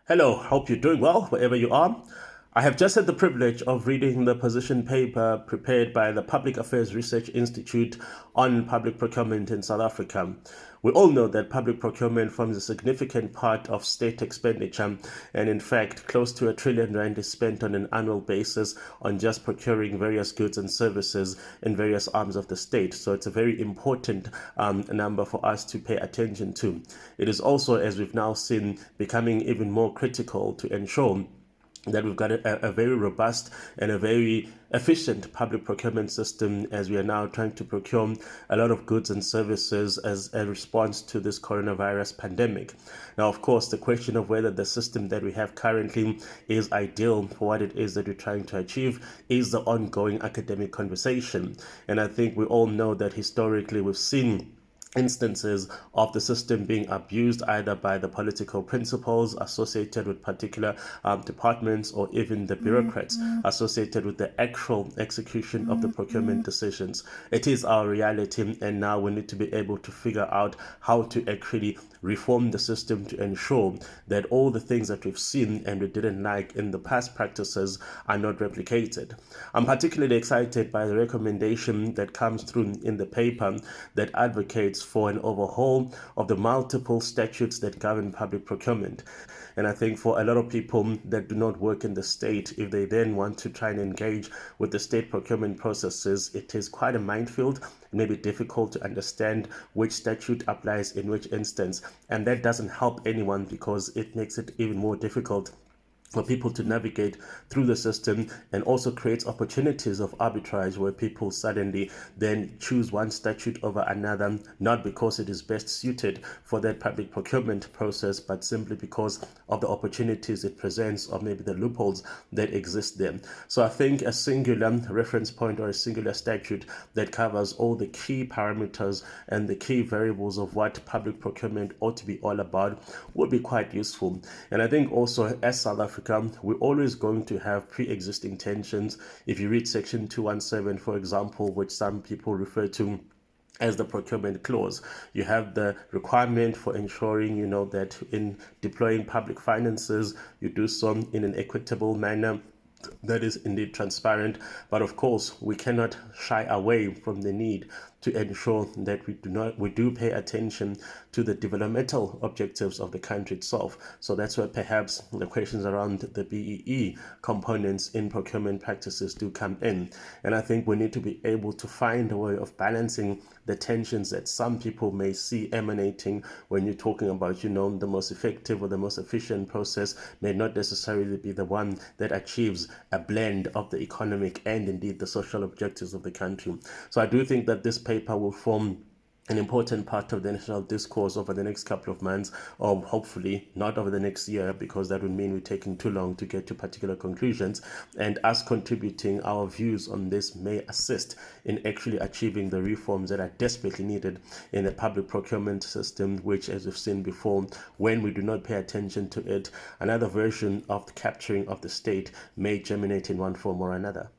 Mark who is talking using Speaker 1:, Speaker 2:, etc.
Speaker 1: Hello, hope you're doing well wherever you are. I have just had the privilege of reading the position paper prepared by the Public Affairs Research Institute on public procurement in South Africa. We all know that public procurement forms a significant part of state expenditure, and in fact, close to R1 trillion is spent on an annual basis on just procuring various goods and services in various arms of the state. So it's a very important number for us to pay attention to. It is also, as we've now seen, becoming even more critical to ensure that we've got a very robust and a very efficient public procurement system as we are now trying to procure a lot of goods and services as a response to this coronavirus pandemic. Now, of course, the question of whether the system that we have currently is ideal for what it is that we're trying to achieve is the ongoing academic conversation. And I think we all know that historically we've seen instances of the system being abused either by the political principals associated with particular departments or even the bureaucrats associated with the actual execution of the procurement decisions. It is our reality, and now we need to be able to figure out how to actually reform the system to ensure that all the things that we've seen and we didn't like in the past practices are not replicated. I'm particularly excited by the recommendation that comes through in the paper that advocates for an overhaul of the multiple statutes that govern public procurement. And I think for a lot of people that do not work in the state, if they then want to try and engage with the state procurement processes, it is quite a minefield. It may be difficult to understand which statute applies in which instance. And that doesn't help anyone because it makes it even more difficult for people to navigate through the system, and also creates opportunities of arbitrage where people suddenly then choose one statute over another, not because it is best suited for that public procurement process, but simply because of the opportunities it presents or maybe the loopholes that exist there. So I think a singular reference point or a singular statute that covers all the key parameters and the key variables of what public procurement ought to be all about would be quite useful. And I think also as South Africa, we're always going to have pre-existing tensions. If you read section 217, for example, which some people refer to as the procurement clause, you have the requirement for ensuring, that in deploying public finances, you do so in an equitable manner that is indeed transparent. But of course, we cannot shy away from the need to ensure that we do pay attention to the developmental objectives of the country itself. So that's where perhaps the questions around the BEE components in procurement practices do come in. And I think we need to be able to find a way of balancing the tensions that some people may see emanating when you're talking about, the most effective or the most efficient process may not necessarily be the one that achieves a blend of the economic and indeed the social objectives of the country. So I do think that this paper will form an important part of the national discourse over the next couple of months, or hopefully not over the next year, because that would mean we're taking too long to get to particular conclusions. And us contributing our views on this may assist in actually achieving the reforms that are desperately needed in the public procurement system, which, as we've seen before, when we do not pay attention to it, another version of the capturing of the state may germinate in one form or another.